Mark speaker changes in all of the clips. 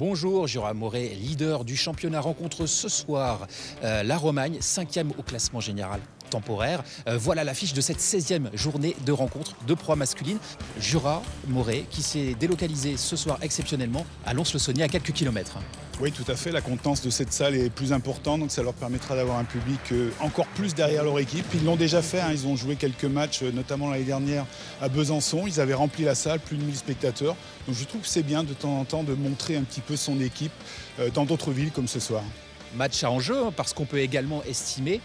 Speaker 1: Bonjour, Jura Moret, leader du championnat, rencontre ce soir la Romagne, 5e au classement général temporaire. Voilà l'affiche de cette 16e journée de rencontre de proie masculine. Jura Moret qui s'est délocalisé ce soir exceptionnellement à Lons-le-Saunier à quelques kilomètres.
Speaker 2: Oui, tout à fait. La contenance de cette salle est plus importante, donc ça leur permettra d'avoir un public encore plus derrière leur équipe. Ils l'ont déjà fait, ils ont joué quelques matchs, notamment l'année dernière à Besançon. Ils avaient rempli la salle, plus de 1000 spectateurs. Donc je trouve que c'est bien de temps en temps de montrer un petit peu son équipe dans d'autres villes comme ce soir.
Speaker 1: Match à enjeu, parce qu'on peut également estimer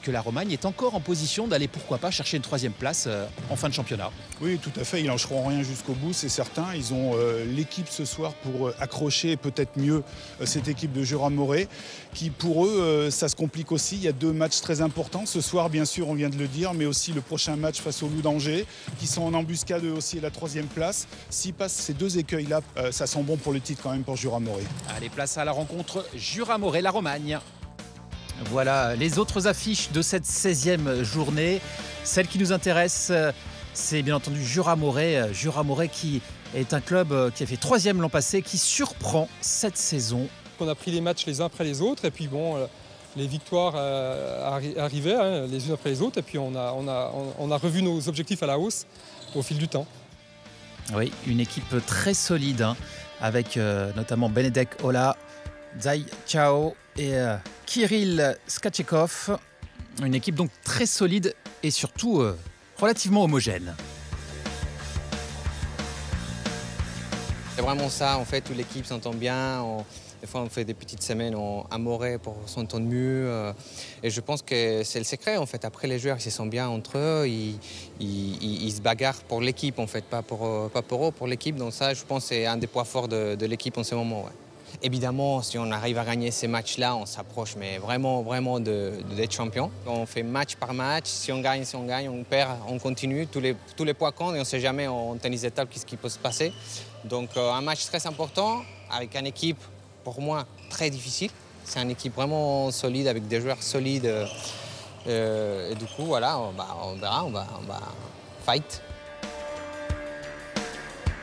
Speaker 1: que la Romagne est encore en position d'aller, pourquoi pas, chercher une 3e place en fin de championnat.
Speaker 2: Oui, tout à fait. Ils lâcheront rien jusqu'au bout, c'est certain. Ils ont l'équipe ce soir pour accrocher peut-être mieux cette équipe de Jura Moret, qui pour eux, ça se complique aussi. Il y a 2 matchs très importants. Ce soir, bien sûr, on vient de le dire, mais aussi le prochain match face au Loup d'Angers, qui sont en embuscade eux aussi à la 3e place. S'ils passent ces 2 écueils-là, ça sent bon pour le titre quand même pour Jura Moret.
Speaker 1: Allez, place à la rencontre Jura Moret, la Romagne. Voilà les autres affiches de cette 16e journée. Celle qui nous intéresse, c'est bien entendu Jura Moret. Jura Moret qui est un club qui a fait 3e l'an passé, qui surprend cette saison.
Speaker 3: On a pris les matchs les uns après les autres et puis bon, les victoires arrivaient les unes après les autres et puis on a revu nos objectifs à la hausse au fil du temps.
Speaker 1: Oui, une équipe très solide avec notamment Benedek Ola, Zai Chao et Kirill Skatchekov. Une équipe donc très solide et surtout relativement homogène.
Speaker 4: C'est vraiment ça, en fait, toute l'équipe s'entend bien. Des fois, on fait des petites semaines à Moret pour s'entendre mieux. Et je pense que c'est le secret, en fait. Après, les joueurs, ils se sentent bien entre eux. Ils se bagarrent pour l'équipe, en fait, pas pour eux, pour l'équipe. Donc ça, je pense que c'est un des points forts de l'équipe en ce moment. Ouais. Évidemment, si on arrive à gagner ces matchs-là, on s'approche mais vraiment d'être champion. On fait match par match. Si on gagne, on perd, on continue. Tous les points comptent et on ne sait jamais en tennis de table qu'est-ce qui peut se passer. Donc un match très important avec une équipe, pour moi, très difficile. C'est une équipe vraiment solide avec des joueurs solides. Et du coup, voilà, on verra, on va fight.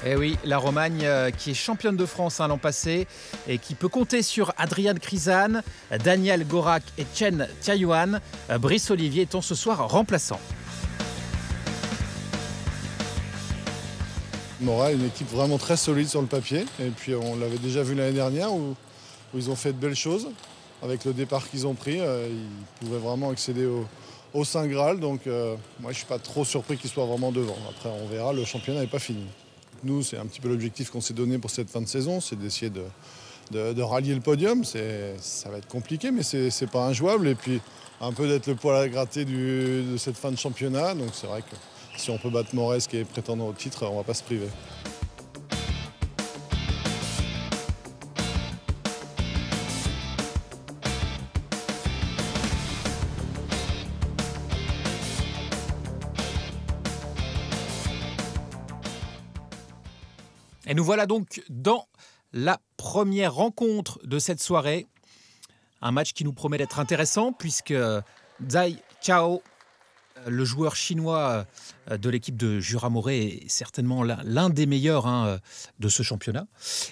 Speaker 1: Eh oui, la Romagne qui est championne de France l'an passé et qui peut compter sur Adrian Krizan, Daniel Gorak et Chen Tiayuan. Brice Olivier étant ce soir remplaçant.
Speaker 5: Moret, une équipe vraiment très solide sur le papier. Et puis on l'avait déjà vu l'année dernière où ils ont fait de belles choses. Avec le départ qu'ils ont pris, ils pouvaient vraiment accéder au Saint Graal. Donc moi je ne suis pas trop surpris qu'ils soient vraiment devant. Après on verra, le championnat n'est pas fini. Nous, c'est un petit peu l'objectif qu'on s'est donné pour cette fin de saison, c'est d'essayer de rallier le podium. Ça va être compliqué, mais c'est pas injouable. Et puis, un peu d'être le poil à gratter de cette fin de championnat. Donc, c'est vrai que si on peut battre Moret, qui est prétendant au titre, on ne va pas se priver.
Speaker 1: Et nous voilà donc dans la première rencontre de cette soirée. Un match qui nous promet d'être intéressant puisque Zai Chao, le joueur chinois de l'équipe de Jura Moret, est certainement l'un des meilleurs de ce championnat.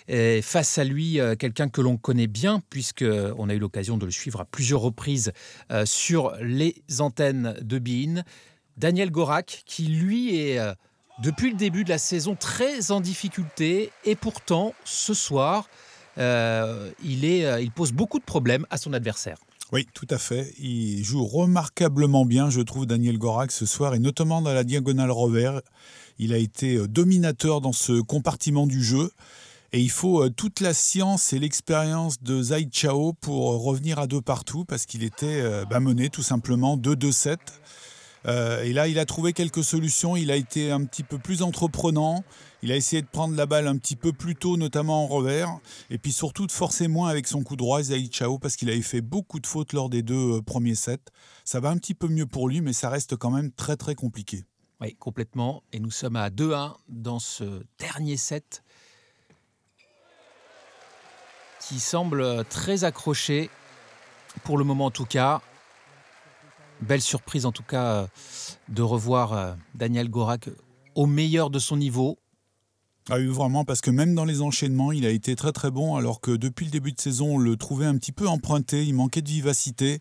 Speaker 1: Et face à lui, quelqu'un que l'on connaît bien puisqu'on a eu l'occasion de le suivre à plusieurs reprises sur les antennes de beIN. Daniel Gorak qui lui est... depuis le début de la saison, très en difficulté. Et pourtant, ce soir, il pose beaucoup de problèmes à son adversaire.
Speaker 6: Oui, tout à fait. Il joue remarquablement bien, je trouve, Daniel Gorak ce soir, et notamment dans la diagonale revers. Il a été dominateur dans ce compartiment du jeu. Et il faut toute la science et l'expérience de Zai Chao pour revenir à 2 partout, parce qu'il était mené tout simplement 2-2-7. Et là, il a trouvé quelques solutions. Il a été un petit peu plus entreprenant. Il a essayé de prendre la balle un petit peu plus tôt, notamment en revers. Et puis surtout de forcer moins avec son coup droit, Zai Chao, parce qu'il avait fait beaucoup de fautes lors des 2 premiers sets. Ça va un petit peu mieux pour lui, mais ça reste quand même très très compliqué.
Speaker 1: Oui, complètement. Et nous sommes à 2-1 dans ce dernier set qui semble très accroché, pour le moment en tout cas. Belle surprise en tout cas de revoir Daniel Gorak au meilleur de son niveau.
Speaker 6: Ah oui, vraiment, parce que même dans les enchaînements, il a été très très bon, alors que depuis le début de saison, on le trouvait un petit peu emprunté, il manquait de vivacité.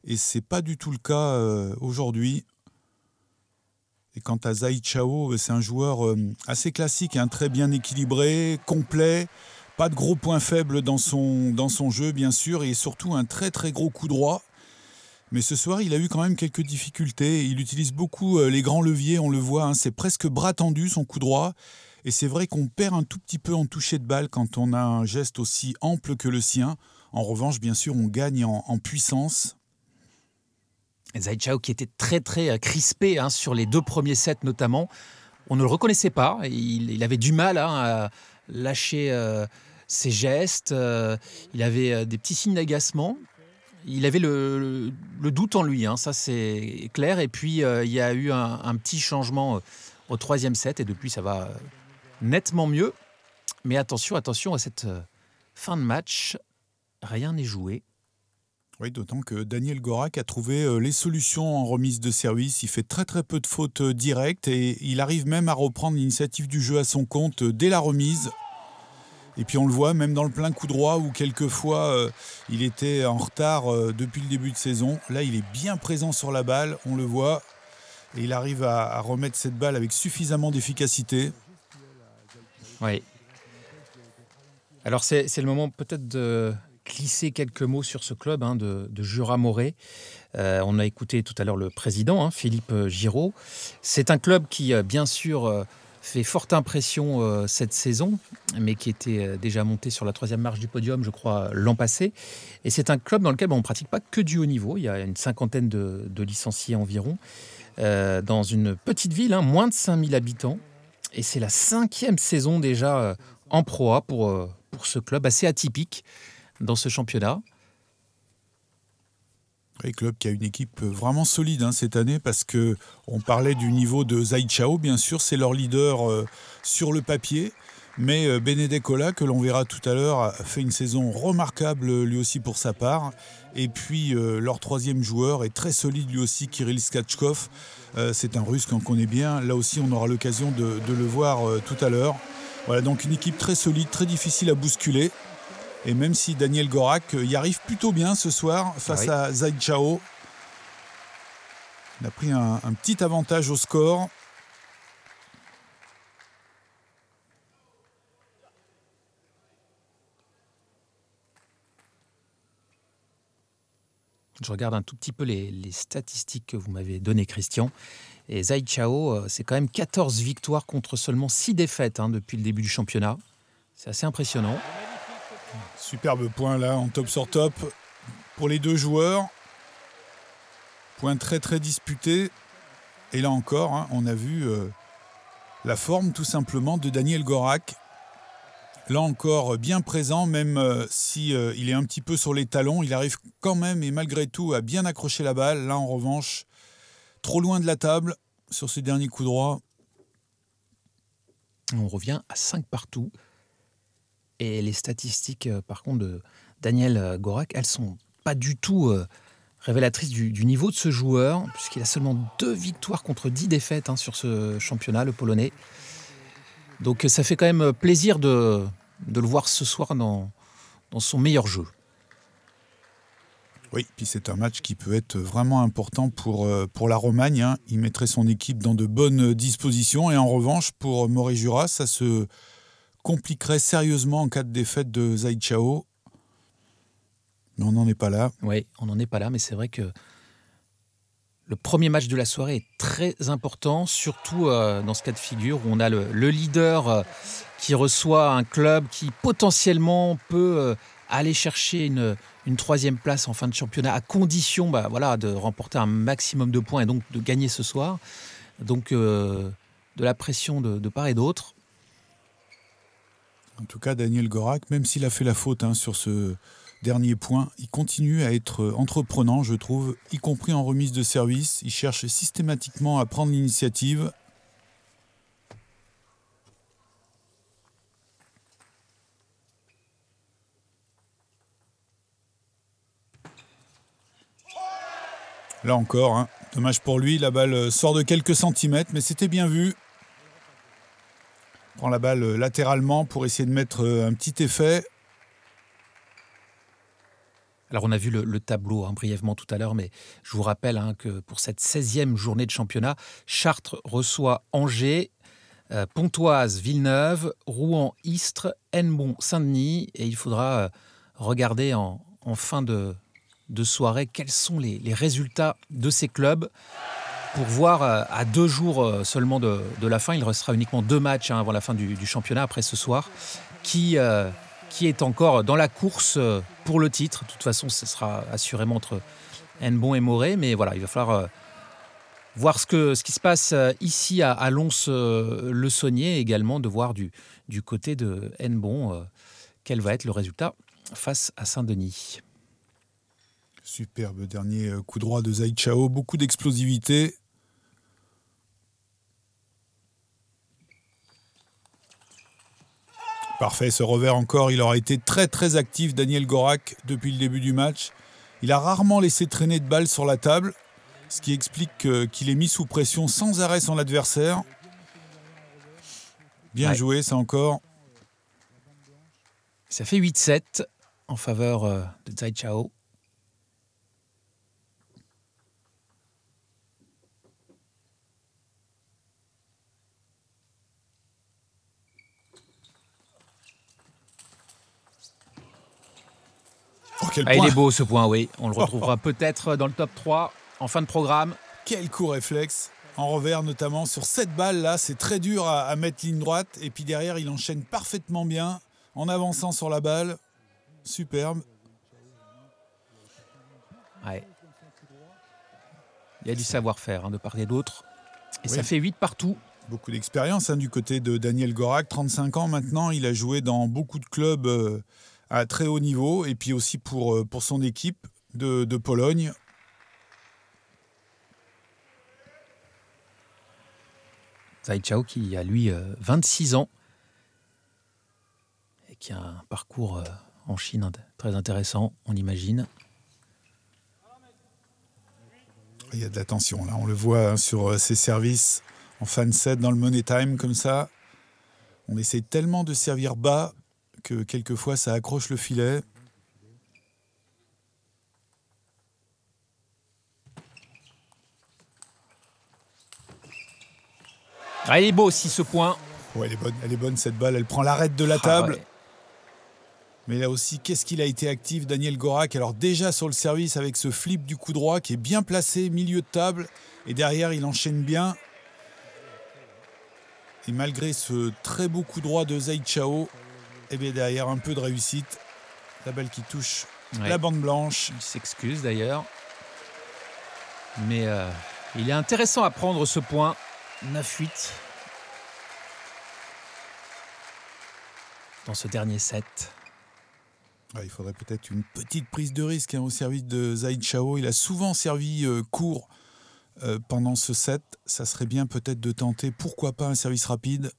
Speaker 6: Et c'est pas du tout le cas aujourd'hui. Et quant à Zai Chao, c'est un joueur assez classique, hein, très bien équilibré, complet, pas de gros points faibles dans son jeu, bien sûr, et surtout un très très gros coup droit. Mais ce soir, il a eu quand même quelques difficultés. Il utilise beaucoup les grands leviers, on le voit, hein, c'est presque bras tendu son coup droit. Et c'est vrai qu'on perd un tout petit peu en toucher de balle quand on a un geste aussi ample que le sien. En revanche, bien sûr, on gagne en puissance.
Speaker 1: Zai Chao qui était très très crispé sur les 2 premiers sets notamment. On ne le reconnaissait pas. Il avait du mal à lâcher ses gestes. Il avait des petits signes d'agacement. Il avait le doute en lui, ça c'est clair. Et puis il y a eu un petit changement au 3e set et depuis ça va nettement mieux. Mais attention à cette fin de match. Rien n'est joué.
Speaker 6: Oui, d'autant que Daniel Gorak a trouvé les solutions en remise de service. Il fait très très peu de fautes directes et il arrive même à reprendre l'initiative du jeu à son compte dès la remise. Et puis on le voit même dans le plein coup droit où quelquefois il était en retard depuis le début de saison. Là, il est bien présent sur la balle, on le voit. Et il arrive à remettre cette balle avec suffisamment d'efficacité.
Speaker 1: Oui. Alors c'est le moment peut-être de glisser quelques mots sur ce club de Jura-Moret. On a écouté tout à l'heure le président, Philippe Giraud. C'est un club qui, bien sûr, fait forte impression cette saison, mais qui était déjà monté sur la 3e marche du podium, je crois, l'an passé. Et c'est un club dans lequel on ne pratique pas que du haut niveau. Il y a une cinquantaine de licenciés environ, dans une petite ville, moins de 5000 habitants. Et c'est la 5e saison déjà en Pro A pour ce club assez atypique dans ce championnat.
Speaker 6: Oui, club qui a une équipe vraiment solide cette année parce qu'on parlait du niveau de Zai Chao, bien sûr, c'est leur leader sur le papier. Mais Benedek Ola, que l'on verra tout à l'heure, a fait une saison remarquable lui aussi pour sa part. Et puis leur 3e joueur est très solide lui aussi, Kirill Skachkov. C'est un Russe qu'on connaît bien. Là aussi, on aura l'occasion de le voir tout à l'heure. Voilà, donc une équipe très solide, très difficile à bousculer. Et même si Daniel Gorak y arrive plutôt bien ce soir face à Zai Chao, il a pris un petit avantage au score.
Speaker 1: Je regarde un tout petit peu les statistiques que vous m'avez données, Christian. Et Zai Chao, c'est quand même 14 victoires contre seulement 6 défaites depuis le début du championnat. C'est assez impressionnant.
Speaker 6: Superbe point là, en top sur top pour les 2 joueurs. Point très très disputé. Et là encore, on a vu la forme tout simplement de Daniel Gorak. Là encore, bien présent, même si il est un petit peu sur les talons, il arrive quand même et malgré tout à bien accrocher la balle. Là en revanche, trop loin de la table sur ce dernier coup droit.
Speaker 1: On revient à 5 partout. Et les statistiques, par contre, de Daniel Gorak, elles sont pas du tout révélatrices du niveau de ce joueur, puisqu'il a seulement 2 victoires contre 10 défaites sur ce championnat, le Polonais. Donc ça fait quand même plaisir de le voir ce soir dans son meilleur jeu.
Speaker 6: Oui, puis c'est un match qui peut être vraiment important pour la Romagne. Il mettrait son équipe dans de bonnes dispositions. Et en revanche, pour Moret-Jura, ça se compliquerait sérieusement en cas de défaite de Zai Chao. Mais on n'en est pas là.
Speaker 1: Oui, on n'en est pas là, mais c'est vrai que le premier match de la soirée est très important, surtout dans ce cas de figure où on a le leader qui reçoit un club qui potentiellement peut aller chercher une 3e place en fin de championnat à condition de remporter un maximum de points et donc de gagner ce soir. Donc de la pression de part et d'autre.
Speaker 6: En tout cas, Daniel Gorak, même s'il a fait la faute sur ce dernier point, il continue à être entreprenant, je trouve, y compris en remise de service. Il cherche systématiquement à prendre l'initiative. Là encore, dommage pour lui, la balle sort de quelques centimètres, mais c'était bien vu. Prend la balle latéralement pour essayer de mettre un petit effet.
Speaker 1: Alors on a vu le tableau brièvement tout à l'heure, mais je vous rappelle que pour cette 16e journée de championnat, Chartres reçoit Angers, Pontoise, Villeneuve, Rouen, Istres, Hennebont, Saint-Denis. Et il faudra regarder en fin de soirée quels sont les résultats de ces clubs pour voir à 2 jours seulement de la fin. Il restera uniquement 2 matchs avant la fin du championnat, après ce soir, qui est encore dans la course pour le titre. De toute façon, ce sera assurément entre Hennebont et Morée. Mais voilà, il va falloir voir ce qui se passe ici à Lons-le-Saunier, et également de voir du côté de Hennebont quel va être le résultat face à Saint-Denis.
Speaker 6: Superbe dernier coup droit de Zai Chao, beaucoup d'explosivité. Parfait, ce revers encore, il aura été très très actif, Daniel Gorak, depuis le début du match. Il a rarement laissé traîner de balles sur la table, ce qui explique qu'il est mis sous pression sans arrêt son adversaire. Bien joué, ça encore.
Speaker 1: Ça fait 8-7 en faveur de Zai Chao. Il est beau ce point, oui. On le retrouvera peut-être dans le top 3 en fin de programme.
Speaker 6: Quel coup réflexe. En revers notamment sur cette balle là, c'est très dur à mettre ligne droite. Et puis derrière, il enchaîne parfaitement bien en avançant sur la balle. Superbe.
Speaker 1: Ouais. Il y a du savoir-faire de part et d'autre. Et ça fait 8 partout.
Speaker 6: Beaucoup d'expérience du côté de Daniel Gorak. 35 ans maintenant, il a joué dans beaucoup de clubs à très haut niveau. Et puis aussi pour son équipe de Pologne.
Speaker 1: Zai Chao qui a lui 26 ans et qui a un parcours en Chine très intéressant, on imagine.
Speaker 6: Il y a de la tension là, on le voit sur ses services en fan set dans le money time comme ça. On essaie tellement de servir bas que quelquefois ça accroche le filet.
Speaker 1: Il est beau aussi ce point.
Speaker 6: Ouais, elle est bonne cette balle, elle prend l'arête de la table.
Speaker 1: Ouais.
Speaker 6: Mais là aussi, qu'est-ce qu'il a été actif, Daniel Gorak. Alors déjà sur le service avec ce flip du coup droit qui est bien placé, milieu de table. Et derrière, il enchaîne bien. Et malgré ce très beau coup droit de Zai Chao, et bien derrière, un peu de réussite. La balle qui touche la bande blanche.
Speaker 1: Il s'excuse d'ailleurs. Mais il est intéressant à prendre ce point. 9-8 dans ce dernier set.
Speaker 6: Il faudrait peut-être une petite prise de risque au service de Zai Chao. Il a souvent servi court pendant ce set. Ça serait bien peut-être de tenter, pourquoi pas, un service rapide.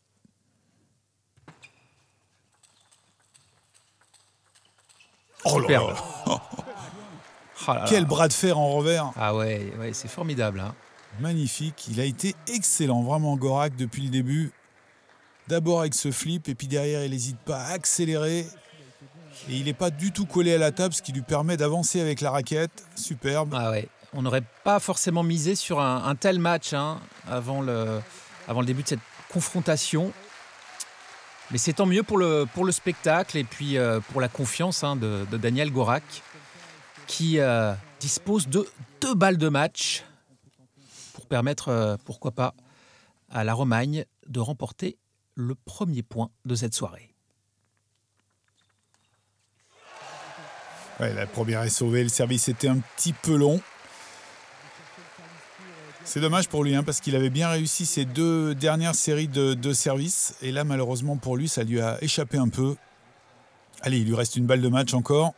Speaker 6: Oh là là.
Speaker 1: Oh là
Speaker 6: Quel
Speaker 1: là.
Speaker 6: bras de fer en revers.
Speaker 1: Ah ouais, c'est formidable.
Speaker 6: Magnifique, il a été excellent, vraiment Gorak depuis le début. D'abord avec ce flip et puis derrière il n'hésite pas à accélérer. Et il n'est pas du tout collé à la table, ce qui lui permet d'avancer avec la raquette. Superbe.
Speaker 1: Ah ouais. On n'aurait pas forcément misé sur un tel match avant le début de cette confrontation. Mais c'est tant mieux pour le spectacle et puis pour la confiance de Daniel Gorak qui dispose de 2 balles de match pour permettre, pourquoi pas, à la Romagne de remporter le premier point de cette soirée.
Speaker 6: Ouais, la première est sauvée, le service était un petit peu long. C'est dommage pour lui parce qu'il avait bien réussi ses 2 dernières séries de services. Et là, malheureusement pour lui, ça lui a échappé un peu. Allez, il lui reste une balle de match encore.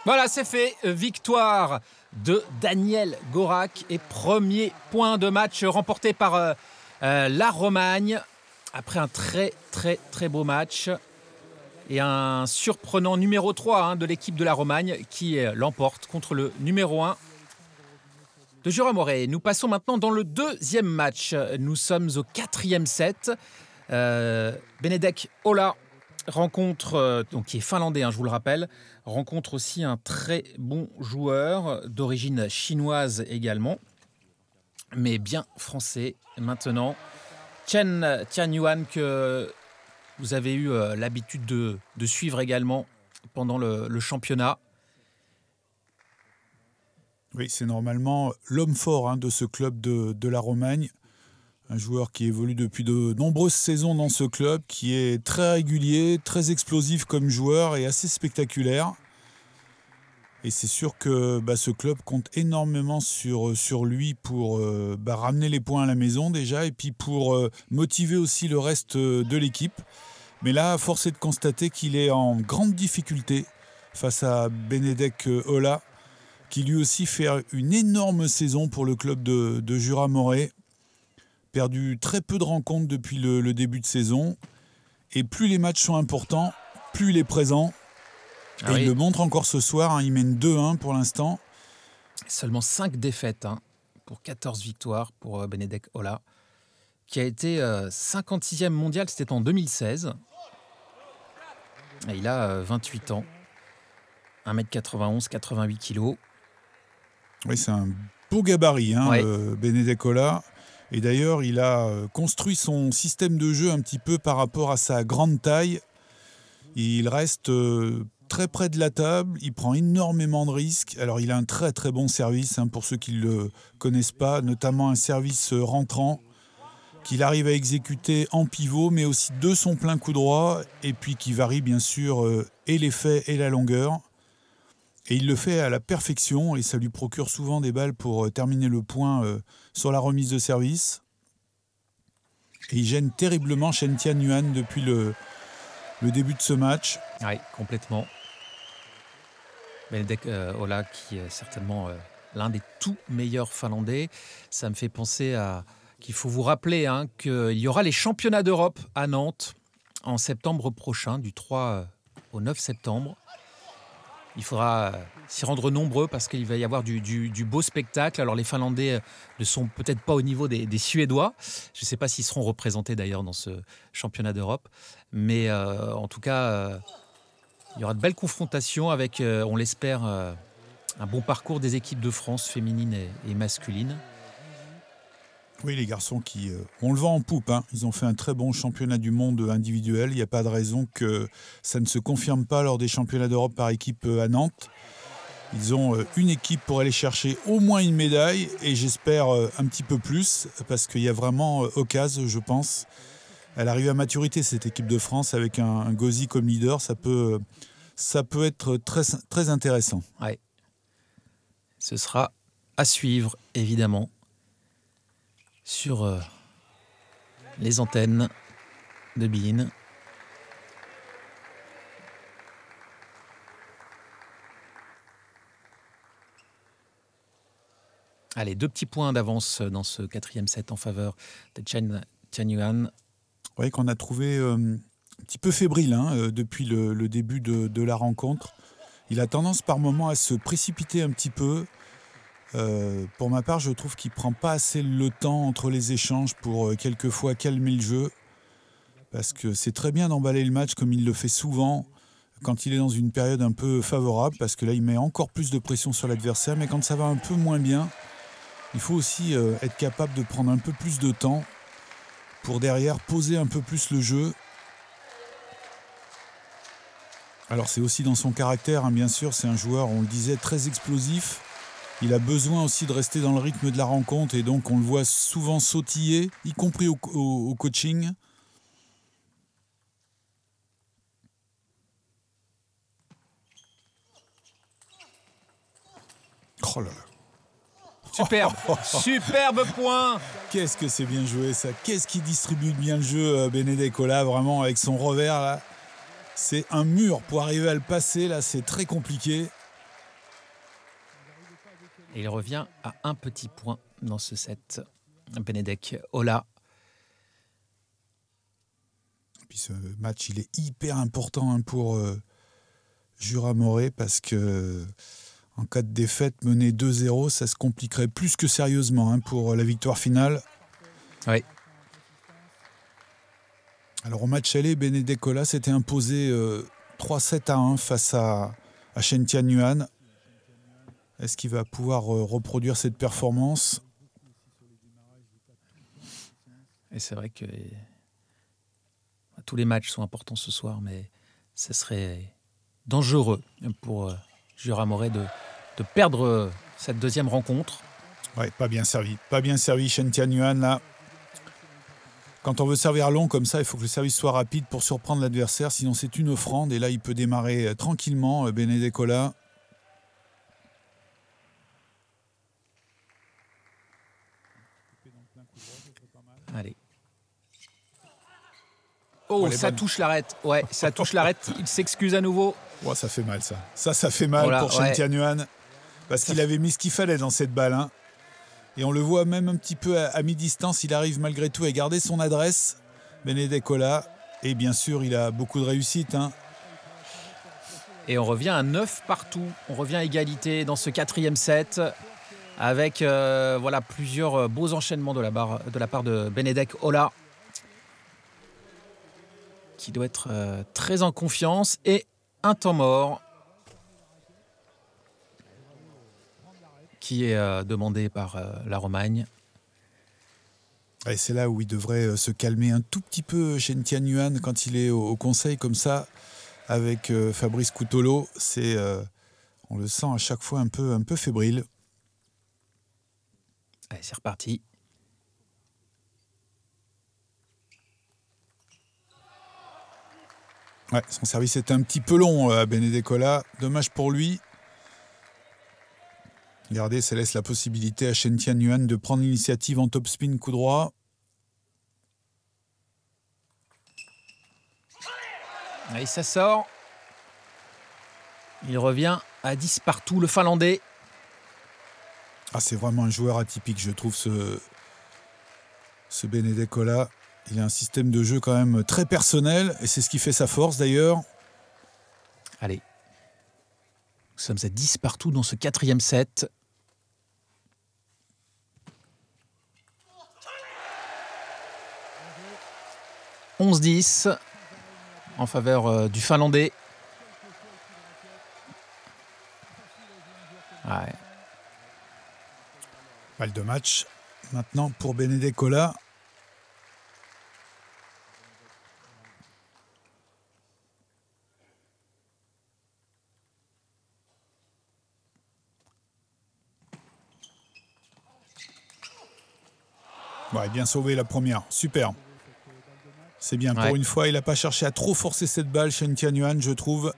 Speaker 1: Voilà, c'est fait. Victoire de Daniel Gorak et premier point de match remporté par la Romagne après un très très très beau match et un surprenant numéro 3 de l'équipe de la Romagne qui l'emporte contre le numéro 1 de Jura-Moret. Nous passons maintenant dans le deuxième match. Nous sommes au 4e set. Benedek Ola rencontre, donc qui est finlandais, je vous le rappelle, rencontre aussi un très bon joueur d'origine chinoise également, mais bien français maintenant. Chen Tianyuan, que vous avez eu l'habitude de suivre également pendant le championnat.
Speaker 6: Oui, c'est normalement l'homme fort de ce club de la Romagne. Un joueur qui évolue depuis de nombreuses saisons dans ce club, qui est très régulier, très explosif comme joueur et assez spectaculaire. Et c'est sûr que ce club compte énormément sur lui pour ramener les points à la maison déjà et puis pour motiver aussi le reste de l'équipe. Mais là, force est de constater qu'il est en grande difficulté face à Benedek Ola, qui lui aussi fait une énorme saison pour le club de Jura-Moret. Perdu très peu de rencontres depuis le début de saison. Et plus les matchs sont importants, plus il est présent. Et il le montre encore ce soir. Il mène 2-1 pour l'instant.
Speaker 1: Seulement 5 défaites pour 14 victoires pour Benedek Ola, qui a été 56e mondial. C'était en 2016. Et il a 28 ans. 1m91, 88 kg.
Speaker 6: Oui, c'est un beau gabarit, Benedek Ola. Et d'ailleurs, il a construit son système de jeu un petit peu par rapport à sa grande taille. Il reste très près de la table, il prend énormément de risques. Alors, il a un très très bon service, pour ceux qui ne le connaissent pas, notamment un service rentrant qu'il arrive à exécuter en pivot, mais aussi de son plein coup droit, et puis qui varie bien sûr et l'effet et la longueur. Et il le fait à la perfection et ça lui procure souvent des balles pour terminer le point sur la remise de service. Et il gêne terriblement Chen Tianyuan depuis le début de ce match.
Speaker 1: Oui, complètement. Benedek Ola, qui est certainement l'un des tout meilleurs Finlandais. Ça me fait penser qu'il faut vous rappeler qu'il y aura les championnats d'Europe à Nantes en septembre prochain, du 3 au 9 septembre. Il faudra s'y rendre nombreux parce qu'il va y avoir du beau spectacle. Alors les Finlandais ne sont peut-être pas au niveau des Suédois. Je ne sais pas s'ils seront représentés d'ailleurs dans ce championnat d'Europe. Mais en tout cas, il y aura de belles confrontations avec, on l'espère, un bon parcours des équipes de France féminines et masculines.
Speaker 6: Oui, les garçons qui ont le vent en poupe. Ils ont fait un très bon championnat du monde individuel. Il n'y a pas de raison que ça ne se confirme pas lors des championnats d'Europe par équipe à Nantes. Ils ont une équipe pour aller chercher au moins une médaille et j'espère un petit peu plus parce qu'il y a vraiment occasion, je pense. Elle arrive à maturité, cette équipe de France, avec un Gauzy comme leader. Ça peut être très, très intéressant.
Speaker 1: Ouais. Ce sera à suivre, évidemment, sur les antennes de beIN. Allez, 2 petits points d'avance dans ce 4e set en faveur de Chen Tianyuan.
Speaker 6: Oui, qu'on a trouvé un petit peu fébrile depuis le début de la rencontre. Il a tendance par moments à se précipiter un petit peu. Pour ma part, je trouve qu'il ne prend pas assez le temps entre les échanges pour quelquefois calmer le jeu. Parce que c'est très bien d'emballer le match comme il le fait souvent quand il est dans une période un peu favorable. Parce que là, il met encore plus de pression sur l'adversaire. Mais quand ça va un peu moins bien, il faut aussi être capable de prendre un peu plus de temps pour derrière poser un peu plus le jeu. Alors c'est aussi dans son caractère, bien sûr. C'est un joueur, on le disait, très explosif. Il a besoin aussi de rester dans le rythme de la rencontre et donc on le voit souvent sautiller, y compris au coaching. Oh là là.
Speaker 1: Superbe, superbe point.
Speaker 6: Qu'est-ce que c'est bien joué ça. Qu'est-ce qui distribue bien le jeu, Benedek Ola, vraiment avec son revers là. C'est un mur pour arriver à le passer, là c'est très compliqué.
Speaker 1: Et il revient à un petit point dans ce set. Benedek Ola.
Speaker 6: Puis ce match, il est hyper important pour Jura Moré parce que en cas de défaite menée 2-0, ça se compliquerait plus que sérieusement pour la victoire finale.
Speaker 1: Oui.
Speaker 6: Alors au match aller, Benedek Ola s'était imposé 3-7-1 face à Chen Tianyuan. Est-ce qu'il va pouvoir reproduire cette performance?
Speaker 1: Et c'est vrai que tous les matchs sont importants ce soir, mais ce serait dangereux pour Jura Moré de perdre cette deuxième rencontre.
Speaker 6: Ouais, pas bien servi. Pas bien servi Chen Tianyuan là. Quand on veut servir long comme ça, il faut que le service soit rapide pour surprendre l'adversaire, sinon c'est une offrande. Et là, il peut démarrer tranquillement, Benedek Ola. Allez.
Speaker 1: Oh, ça touche l'arête. Ouais, ça touche l'arête. Il s'excuse à nouveau.
Speaker 6: Ouais, ça fait mal, ça. Ça fait mal pour Chen Tianyuan. Parce qu'il avait mis ce qu'il fallait dans cette balle. Et on le voit même un petit peu à mi-distance. Il arrive malgré tout à garder son adresse. Benedek Ola. Et bien sûr, il a beaucoup de réussite.
Speaker 1: Et on revient à 9 partout. On revient à égalité dans ce 4e set. Avec plusieurs beaux enchaînements de la part de Benedek Ola, qui doit être très en confiance, et un temps mort qui est demandé par la Romagne.
Speaker 6: Et c'est là où il devrait se calmer un tout petit peu Chen Tianyuan quand il est au conseil comme ça avec Fabrice Coutolo. On le sent à chaque fois un peu fébrile.
Speaker 1: Allez, c'est reparti.
Speaker 6: Ouais, son service était un petit peu long à Benedek Ola. Dommage pour lui. Regardez, ça laisse la possibilité à Chen Tianyuan de prendre l'initiative en top spin coup droit.
Speaker 1: Allez, ça sort. Il revient à 10 partout, le Finlandais.
Speaker 6: Ah, c'est vraiment un joueur atypique, je trouve, ce Benedek Ola. Il a un système de jeu quand même très personnel, et c'est ce qui fait sa force d'ailleurs.
Speaker 1: Allez, nous sommes à 10 partout dans ce 4e set. « 11-10 en faveur du Finlandais. » Ouais.
Speaker 6: Balle de match maintenant pour Benedek Ola. Ouais, bien sauvé la première, super. C'est bien, pour une fois, il n'a pas cherché à trop forcer cette balle, Chen Tianyuan, je trouve.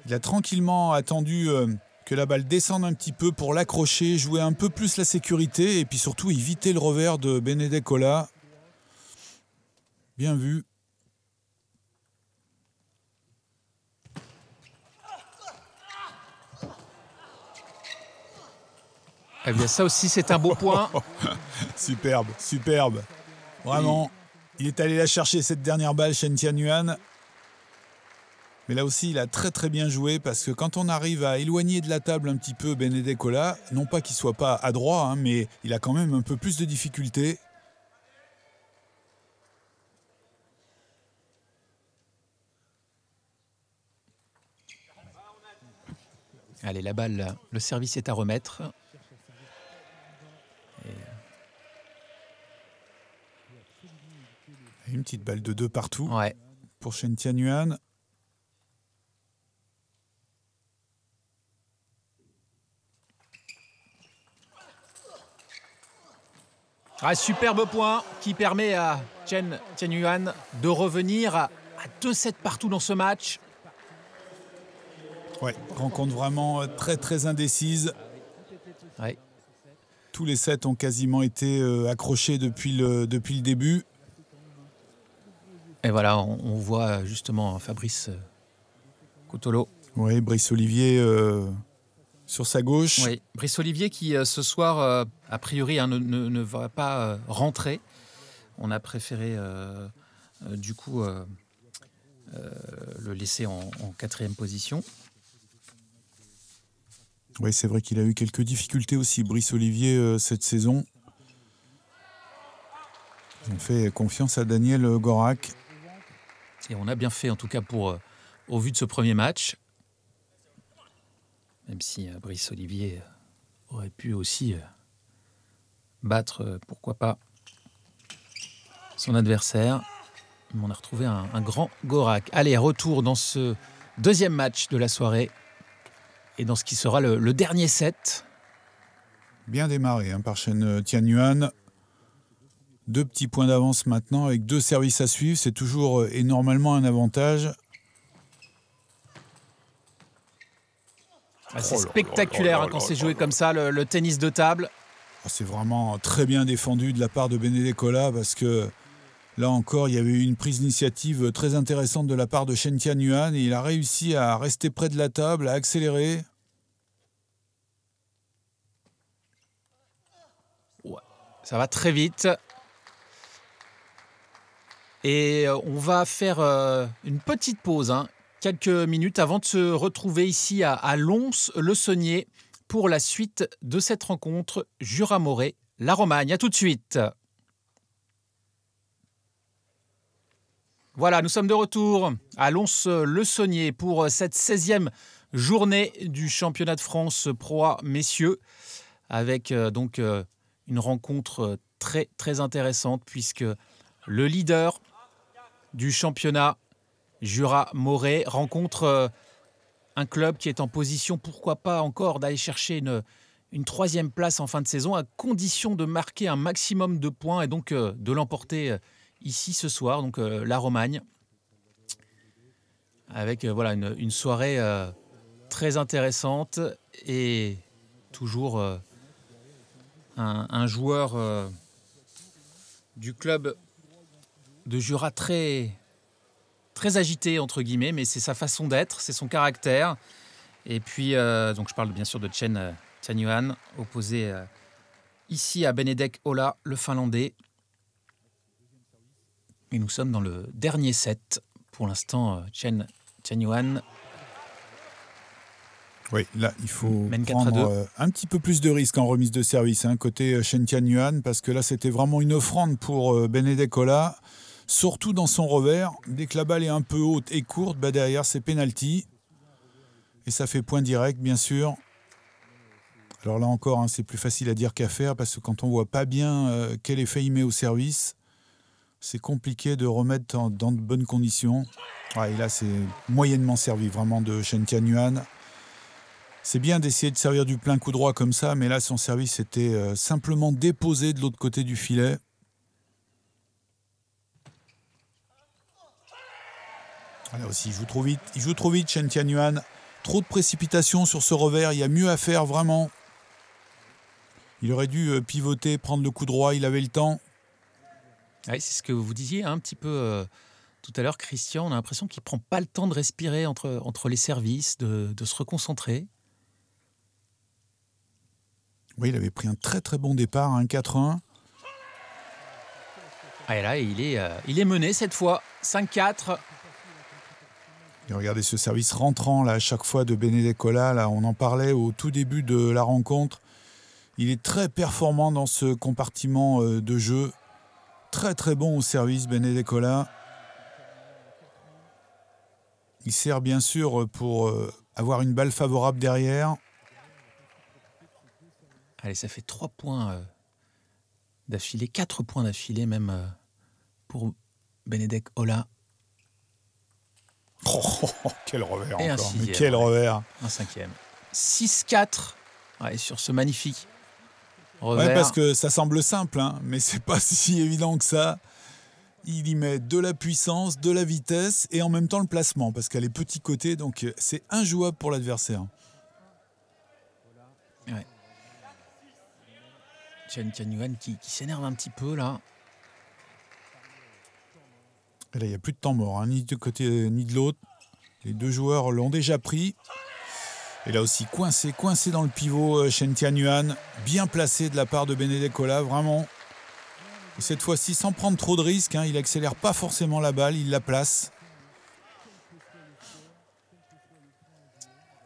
Speaker 6: Il a tranquillement attendu que la balle descende un petit peu pour l'accrocher, jouer un peu plus la sécurité et puis surtout éviter le revers de Benedek Ola. Bien vu.
Speaker 1: Eh bien, ça aussi, c'est un beau point.
Speaker 6: Superbe, superbe. Vraiment, il est allé la chercher, cette dernière balle, Chen Tianyuan. Mais là aussi, il a très très bien joué parce que quand on arrive à éloigner de la table un petit peu Benedek Ola, non pas qu'il ne soit pas adroit, mais il a quand même un peu plus de difficultés.
Speaker 1: Allez, la balle, le service est à remettre.
Speaker 6: Une petite balle de 2 partout
Speaker 1: ouais.
Speaker 6: Pour Chen Tianyuan.
Speaker 1: Ah, superbe point qui permet à Chen Tianyuan de revenir à 2-7 partout dans ce match.
Speaker 6: Ouais, rencontre vraiment très très indécise.
Speaker 1: Ouais.
Speaker 6: Tous les sets ont quasiment été accrochés depuis le début.
Speaker 1: Et voilà, on voit justement Fabrice Coutolo.
Speaker 6: Oui, Brice Olivier sur sa gauche.
Speaker 1: Oui, Brice Olivier qui ce soir, a priori, ne va pas rentrer. On a préféré du coup le laisser en 4e position.
Speaker 6: Oui, c'est vrai qu'il a eu quelques difficultés aussi, Brice Olivier, cette saison. On fait confiance à Daniel Gorak.
Speaker 1: Et on a bien fait, en tout cas, au vu de ce premier match. Même si Brice Olivier aurait pu aussi battre, pourquoi pas, son adversaire. Mais on a retrouvé un grand Gorak. Allez, retour dans ce deuxième match de la soirée. Et dans ce qui sera le dernier set.
Speaker 6: Bien démarré par Chen Tianyuan. 2 petits points d'avance maintenant avec 2 services à suivre. C'est toujours et normalement un avantage.
Speaker 1: C'est spectaculaire quand c'est joué comme ça, le tennis de table.
Speaker 6: C'est vraiment très bien défendu de la part de Benedetto parce que là encore, il y avait eu une prise d'initiative très intéressante de la part de Chen Tianyuan et il a réussi à rester près de la table, à accélérer.
Speaker 1: Ouais, ça va très vite. Et on va faire une petite pause, quelques minutes avant de se retrouver ici à Lons-le-Saunier pour la suite de cette rencontre Jura-Morée-La Romagne. À tout de suite. Voilà, nous sommes de retour à Lons-le-Saunier pour cette 16e journée du championnat de France Pro A messieurs, avec donc une rencontre très très intéressante puisque le leader du championnat, Jura-Morée, rencontre un club qui est en position, pourquoi pas encore, d'aller chercher une 3e place en fin de saison, à condition de marquer un maximum de points et donc de l'emporter ici ce soir, donc la Romagne, avec voilà une soirée très intéressante et toujours un joueur du club de Jura très, très agité, entre guillemets, mais c'est sa façon d'être, c'est son caractère. Et puis, donc je parle bien sûr de Chen Tianyuan, opposé ici à Benedek Ola, le Finlandais. Et nous sommes dans le dernier set. Pour l'instant, Chen Tianyuan.
Speaker 6: Oui, là, il faut
Speaker 1: mène 4
Speaker 6: prendre un petit peu plus de risques en remise de service côté Chen Tianyuan, parce que là, c'était vraiment une offrande pour Benedek Ola, surtout dans son revers. Dès que la balle est un peu haute et courte, derrière, c'est penalty. Et ça fait point direct, bien sûr. Alors là encore, c'est plus facile à dire qu'à faire, parce que quand on ne voit pas bien quel effet il met au service, c'est compliqué de remettre dans de bonnes conditions. Et là, c'est moyennement servi, vraiment, de Chen Tianyuan. C'est bien d'essayer de servir du plein coup droit comme ça, mais là, son service était simplement déposé de l'autre côté du filet. Là aussi, il joue trop vite, Chen Tianyuan. Trop de précipitation sur ce revers, il y a mieux à faire, vraiment. Il aurait dû pivoter, prendre le coup droit, il avait le temps.
Speaker 1: Oui, c'est ce que vous disiez un petit peu tout à l'heure, Christian. On a l'impression qu'il ne prend pas le temps de respirer entre les services, de se reconcentrer.
Speaker 6: Oui, il avait pris un très très bon départ, un 4-1.
Speaker 1: Et là, il est mené cette fois, 5-4.
Speaker 6: Et regardez ce service rentrant là, à chaque fois de Benedek Ola. Là, on en parlait au tout début de la rencontre. Il est très performant dans ce compartiment de jeu. Très très bon au service, Benedek Ola. Il sert bien sûr pour avoir une balle favorable derrière.
Speaker 1: Allez, ça fait 3 points d'affilée, 4 points d'affilée même pour Benedek Ola.
Speaker 6: Quel revers
Speaker 1: et
Speaker 6: encore,
Speaker 1: mais
Speaker 6: quel revers.
Speaker 1: Un 5e. 6-4 sur ce magnifique revers.
Speaker 6: Ouais, parce que ça semble simple, mais c'est pas si évident que ça. Il y met de la puissance, de la vitesse et en même temps le placement, parce qu'elle est petit côté, donc c'est injouable pour l'adversaire.
Speaker 1: Ouais. Chen Tianyuan qui s'énerve un petit peu là.
Speaker 6: Et là, il n'y a plus de temps mort, ni de côté ni de l'autre. Les deux joueurs l'ont déjà pris. Et là aussi, coincé dans le pivot, Shen Tianyuan, bien placé de la part de Benedek Ola, vraiment. Et cette fois-ci, sans prendre trop de risques, il accélère pas forcément la balle, il la place.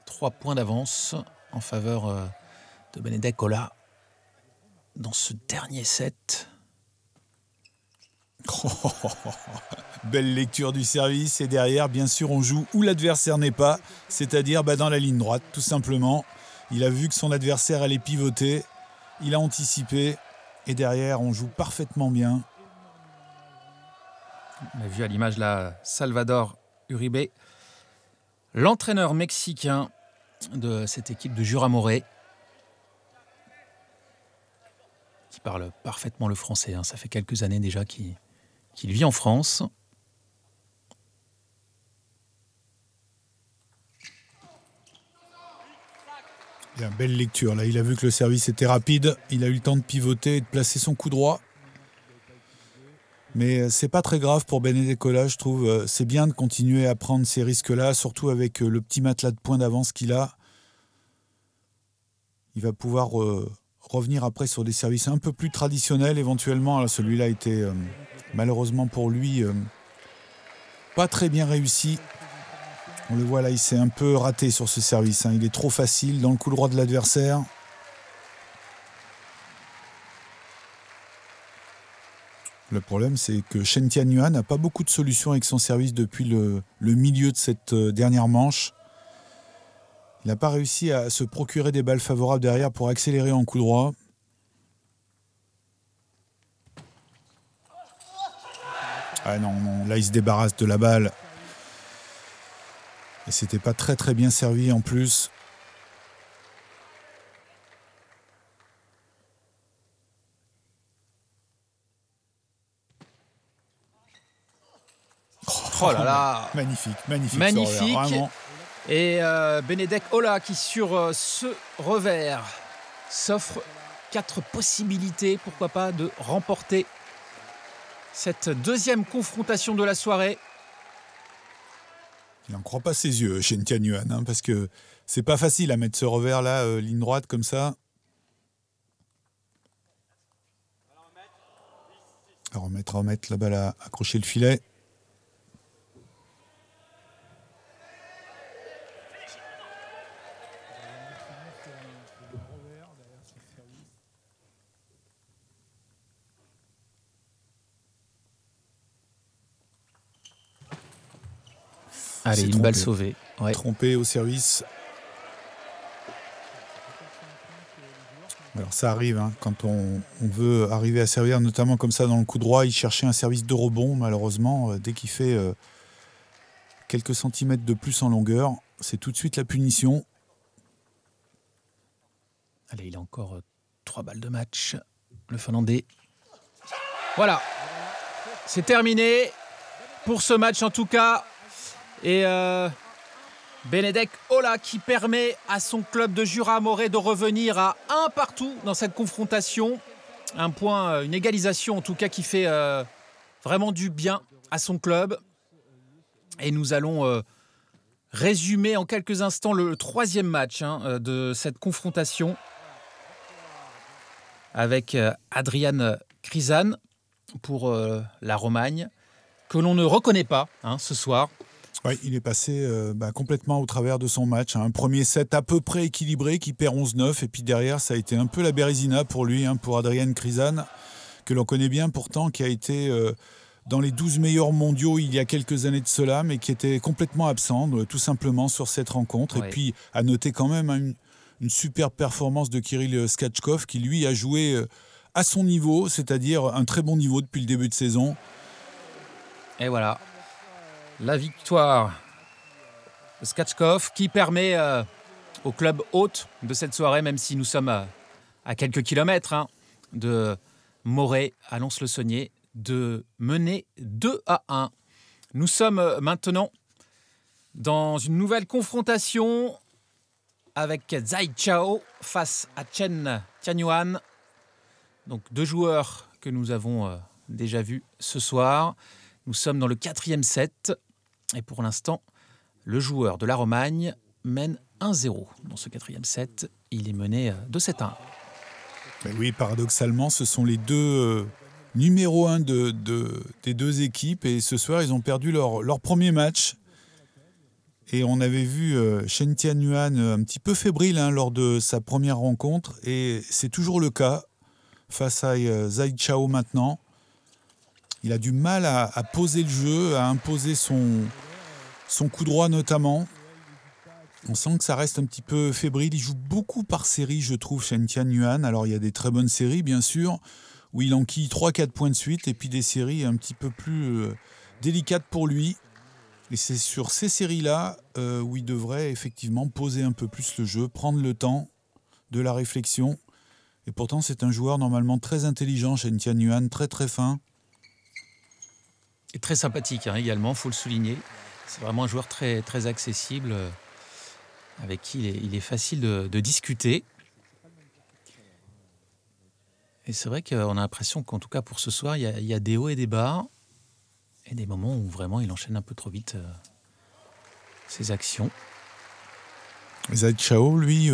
Speaker 1: 3 points d'avance en faveur de Benedek Ola dans ce dernier set.
Speaker 6: Belle lecture du service et derrière, bien sûr, on joue où l'adversaire n'est pas, c'est-à-dire dans la ligne droite, tout simplement. Il a vu que son adversaire allait pivoter, il a anticipé et derrière, on joue parfaitement bien.
Speaker 1: On a vu à l'image là Salvador Uribe, l'entraîneur mexicain de cette équipe de Jura-Moré, qui parle parfaitement le français. Ça fait quelques années déjà qu'il vit en France.
Speaker 6: Il a une belle lecture. Là, il a vu que le service était rapide. Il a eu le temps de pivoter et de placer son coup droit. Mais c'est pas très grave pour Benedek Ola, je trouve. C'est bien de continuer à prendre ces risques-là, surtout avec le petit matelas de points d'avance qu'il a. Il va pouvoir revenir après sur des services un peu plus traditionnels éventuellement. Alors, celui-là était malheureusement pour lui pas très bien réussi. On le voit là, il s'est un peu raté sur ce service. Il est trop facile dans le coup droit de l'adversaire. Le problème, c'est que Shen Tianyuan n'a pas beaucoup de solutions avec son service depuis le milieu de cette dernière manche. Il n'a pas réussi à se procurer des balles favorables derrière pour accélérer en coup droit. Ah non, là il se débarrasse de la balle. Et c'était pas très très bien servi en plus.
Speaker 1: Oh là là,
Speaker 6: magnifique.
Speaker 1: Magnifique.
Speaker 6: Vraiment.
Speaker 1: Et Benedek Ola qui sur ce revers s'offre 4 possibilités, pourquoi pas, de remporter cette deuxième confrontation de la soirée.
Speaker 6: Il n'en croit pas ses yeux, Shen Tianyuan, parce que c'est pas facile à mettre ce revers là, ligne droite comme ça. À remettre la balle à accrocher le filet.
Speaker 1: Allez, une balle sauvée. Ouais.
Speaker 6: Trompé au service. Alors ça arrive, quand on veut arriver à servir, notamment comme ça dans le coup droit, il cherchait un service de rebond, malheureusement. Dès qu'il fait quelques centimètres de plus en longueur, c'est tout de suite la punition.
Speaker 1: Allez, il a encore 3 balles de match, le Finlandais. Voilà, c'est terminé pour ce match en tout cas. Et Benedek Ola qui permet à son club de Jura-Moré de revenir à 1 partout dans cette confrontation. Un point, une égalisation en tout cas qui fait vraiment du bien à son club. Et nous allons résumer en quelques instants le 3e match de cette confrontation avec Adrian Krizan pour la Romagne, que l'on ne reconnaît pas ce soir.
Speaker 6: Oui, il est passé complètement au travers de son match. Un premier set à peu près équilibré qui perd 11-9. Et puis derrière, ça a été un peu la bérésina pour lui, pour Adrian Krizan, que l'on connaît bien pourtant, qui a été dans les 12 meilleurs mondiaux il y a quelques années de cela, mais qui était complètement absent, tout simplement, sur cette rencontre. Ouais. Et puis, à noter quand même une superbe performance de Kirill Skatchkov, qui lui a joué à son niveau, c'est-à-dire un très bon niveau depuis le début de saison.
Speaker 1: Et voilà. La victoire de Skatchkov qui permet au club hôte de cette soirée, même si nous sommes à quelques kilomètres de Morée à Lons-le-Saunier, de mener 2-1. Nous sommes maintenant dans une nouvelle confrontation avec Zhai Chao face à Shen Tianyuan. Donc 2 joueurs que nous avons déjà vus ce soir. Nous sommes dans le 4e set. Et pour l'instant, le joueur de la Romagne mène 1-0 dans ce 4e set. Il est mené 2-7-1.
Speaker 6: Mais oui, paradoxalement, ce sont les deux numéro 1 des deux équipes. Et ce soir, ils ont perdu leur premier match. Et on avait vu Shen Tianyuan un petit peu fébrile lors de sa première rencontre. Et c'est toujours le cas face à Zhai Chao maintenant. Il a du mal à poser le jeu, à imposer son coup droit notamment. On sent que ça reste un petit peu fébrile. Il joue beaucoup par série, je trouve, Shen Tianyuan. Alors il y a des très bonnes séries, bien sûr, où il enquille 3-4 points de suite. Et puis des séries un petit peu plus délicates pour lui. Et c'est sur ces séries-là où il devrait effectivement poser un peu plus le jeu, prendre le temps de la réflexion. Et pourtant, c'est un joueur normalement très intelligent, Shen Tianyuan, très très fin.
Speaker 1: Et très sympathique également, il faut le souligner. C'est vraiment un joueur très, très accessible, avec qui il est facile de discuter. Et c'est vrai qu'on a l'impression qu'en tout cas pour ce soir, il y a des hauts et des bas. Et des moments où vraiment il enchaîne un peu trop vite ses actions.
Speaker 6: Zhai Chao, lui,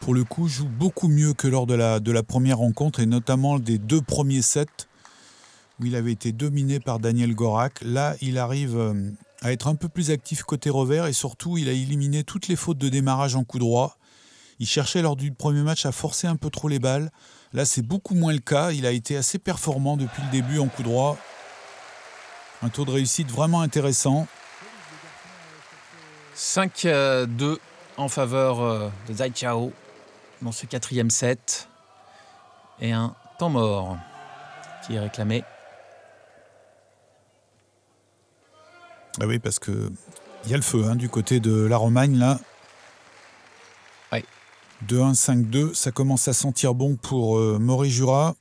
Speaker 6: pour le coup, joue beaucoup mieux que lors de la première rencontre, et notamment des 2 premiers sets, où il avait été dominé par Daniel Gorak. Là, il arrive à être un peu plus actif côté revers, et surtout, il a éliminé toutes les fautes de démarrage en coup droit. Il cherchait lors du premier match à forcer un peu trop les balles. Là, c'est beaucoup moins le cas. Il a été assez performant depuis le début en coup droit. Un taux de réussite vraiment intéressant.
Speaker 1: 5-2 en faveur de Zhai Chao dans ce 4e set. Et un temps mort qui est réclamé.
Speaker 6: Ah oui, parce qu'il y a le feu du côté de la Romagne, là.
Speaker 1: Ouais.
Speaker 6: 2-1, 5-2, ça commence à sentir bon pour Mori-Jura.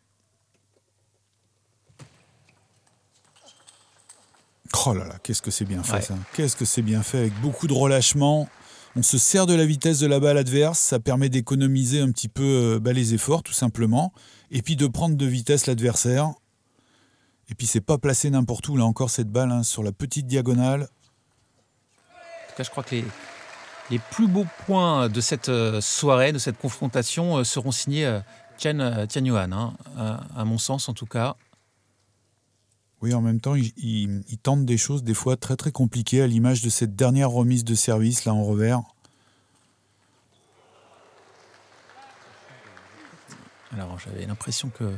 Speaker 6: Oh là là, qu'est-ce que c'est bien fait, ça. Qu'est-ce que c'est bien fait, avec beaucoup de relâchement. On se sert de la vitesse de la balle adverse, ça permet d'économiser un petit peu les efforts, tout simplement. Et puis de prendre de vitesse l'adversaire. Et puis c'est pas placé n'importe où, là encore, cette balle, sur la petite diagonale.
Speaker 1: En tout cas, je crois que les plus beaux points de cette soirée, de cette confrontation, seront signés Shen Tianyuan, à mon sens en tout cas.
Speaker 6: Oui, en même temps, il tente des choses des fois très très compliquées, à l'image de cette dernière remise de service là en revers.
Speaker 1: Alors j'avais l'impression que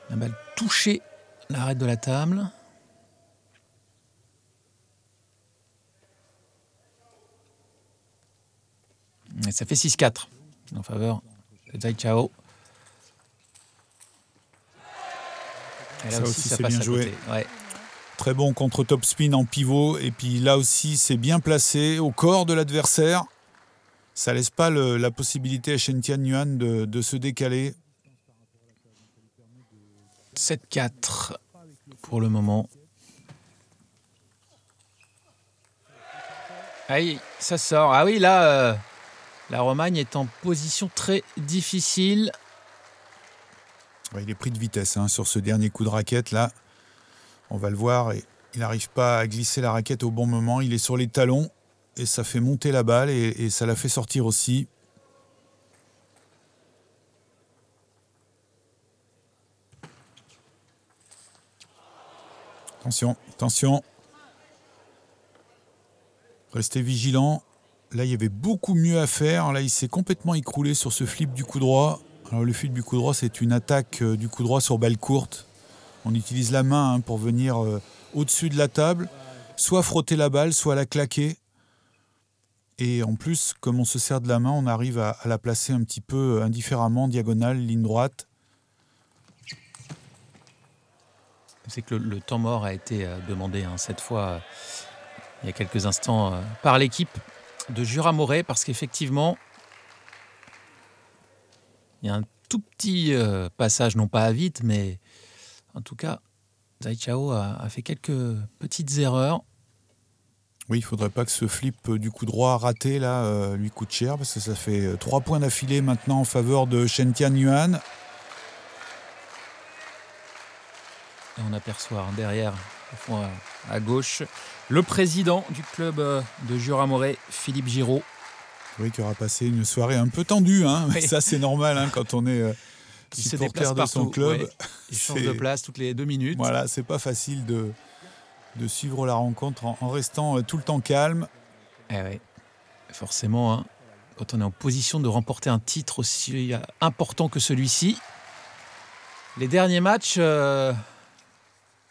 Speaker 1: la balle touchait l'arête de la table. Et ça fait 6-4 en faveur de Zhai Chao. Et là
Speaker 6: ça
Speaker 1: aussi,
Speaker 6: c'est bien joué.
Speaker 1: Ouais.
Speaker 6: Très bon contre top spin en pivot. Et puis là aussi, c'est bien placé au corps de l'adversaire. Ça laisse pas la possibilité à Shen Tianyuan de se décaler.
Speaker 1: 7-4 pour le moment. Aïe, ça sort. Ah oui, là, la Romagne est en position très difficile.
Speaker 6: Il est pris de vitesse sur ce dernier coup de raquette là. On va le voir, et il n'arrive pas à glisser la raquette au bon moment. Il est sur les talons et ça fait monter la balle et ça la fait sortir aussi. Attention, attention. Restez vigilants. Là, il y avait beaucoup mieux à faire. Là, il s'est complètement écroulé sur ce flip du coup droit. Alors, le flip du coup droit, c'est une attaque du coup droit sur balle courte. On utilise la main pour venir au-dessus de la table, soit frotter la balle, soit la claquer. Et en plus, comme on se sert de la main, on arrive à la placer un petit peu indifféremment, diagonale, ligne droite.
Speaker 1: C'est que le temps mort a été demandé cette fois, il y a quelques instants, par l'équipe de Jura-Moret, parce qu'effectivement, il y a un tout petit passage, non pas à vite, mais en tout cas, Zhai Chao a fait quelques petites erreurs.
Speaker 6: Oui, il ne faudrait pas que ce flip du coup droit raté là, lui coûte cher, parce que ça fait 3 points d'affilée maintenant en faveur de Shen Tianyuan.
Speaker 1: Et on aperçoit derrière, au fond, à gauche, le président du club de Jura-Moret, Philippe Giraud,
Speaker 6: Oui, qui aura passé une soirée un peu tendue. Hein.
Speaker 1: Oui.
Speaker 6: Ça, c'est normal hein, quand on est
Speaker 1: Qui se
Speaker 6: supporter
Speaker 1: déplace
Speaker 6: de
Speaker 1: partout.
Speaker 6: son club.
Speaker 1: Ouais. Il change de place toutes les 2 minutes.
Speaker 6: Voilà, c'est pas facile de suivre la rencontre en restant tout le temps calme.
Speaker 1: Eh ouais. Forcément, hein, quand on est en position de remporter un titre aussi important que celui-ci, les derniers matchs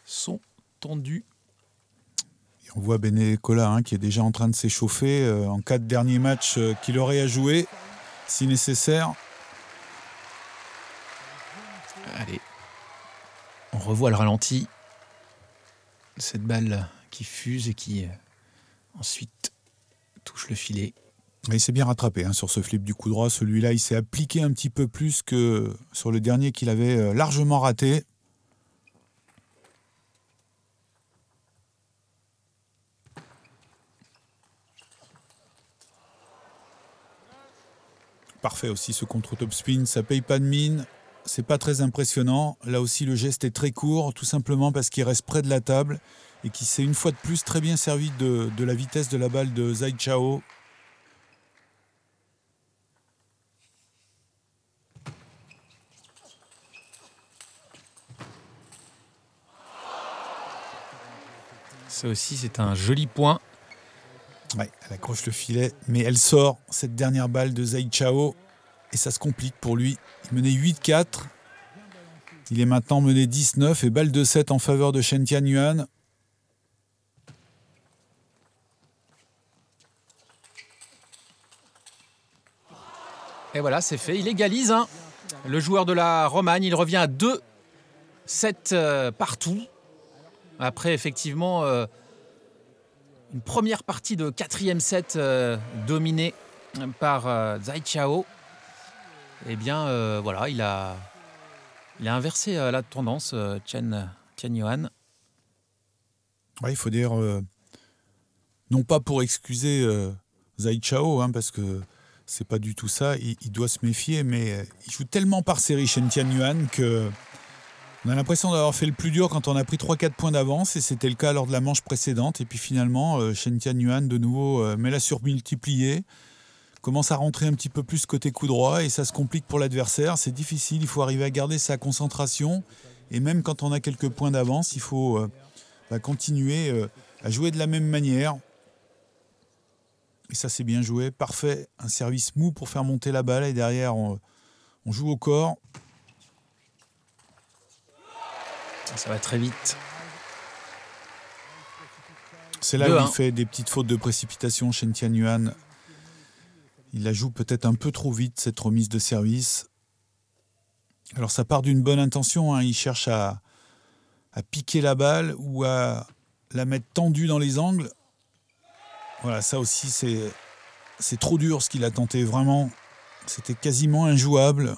Speaker 1: sont tendus.
Speaker 6: Et on voit Benecola hein, qui est déjà en train de s'échauffer en cas de dernier match qu'il aurait à jouer, si nécessaire.
Speaker 1: Allez, on revoit le ralenti. Cette balle qui fuse et qui ensuite touche le filet.
Speaker 6: Et il s'est bien rattrapé hein, sur ce flip du coup droit. Celui-là, il s'est appliqué un petit peu plus que sur le dernier qu'il avait largement raté. Parfait aussi ce contre-top spin, ça paye pas de mine. C'est pas très impressionnant. Là aussi, le geste est très court, tout simplement parce qu'il reste près de la table et qu'il s'est une fois de plus très bien servi de la vitesse de la balle de Zhai Chao.
Speaker 1: Ça aussi, c'est un joli point.
Speaker 6: Ouais, elle accroche le filet, mais elle sort cette dernière balle de Zhai Chao. Et ça se complique pour lui. Il menait 8-4. Il est maintenant mené 19 et balle de 7 en faveur de Shen Tianyuan.
Speaker 1: Et voilà, c'est fait. Il égalise hein, le joueur de la Romagne. Il revient à 2-7 partout. Après, effectivement, une première partie de 4e set dominée par Zhai Chao. Eh bien, voilà, il a inversé la tendance, Chen Tianyuan.
Speaker 6: Ouais, il faut dire, non pas pour excuser Zhai Chao, hein, parce que c'est pas du tout ça, il doit se méfier, mais il joue tellement par série Shen Tianyuan que on a l'impression d'avoir fait le plus dur quand on a pris 3-4 points d'avance, et c'était le cas lors de la manche précédente. Et puis finalement, Shen Tianyuan de nouveau met la surmultipliée, commence à rentrer un petit peu plus côté coup droit et ça se complique pour l'adversaire. C'est difficile, il faut arriver à garder sa concentration et même quand on a quelques points d'avance, il faut continuer à jouer de la même manière. Et ça c'est bien joué, parfait. Un service mou pour faire monter la balle et derrière on joue au corps.
Speaker 1: Ça va très vite.
Speaker 6: C'est là où il fait des petites fautes de précipitation, Shen Tianyuan. Il la joue peut-être un peu trop vite, cette remise de service. Alors ça part d'une bonne intention, hein. Il cherche à piquer la balle ou à la mettre tendue dans les angles. Voilà, ça aussi c'est trop dur ce qu'il a tenté, vraiment. C'était quasiment injouable.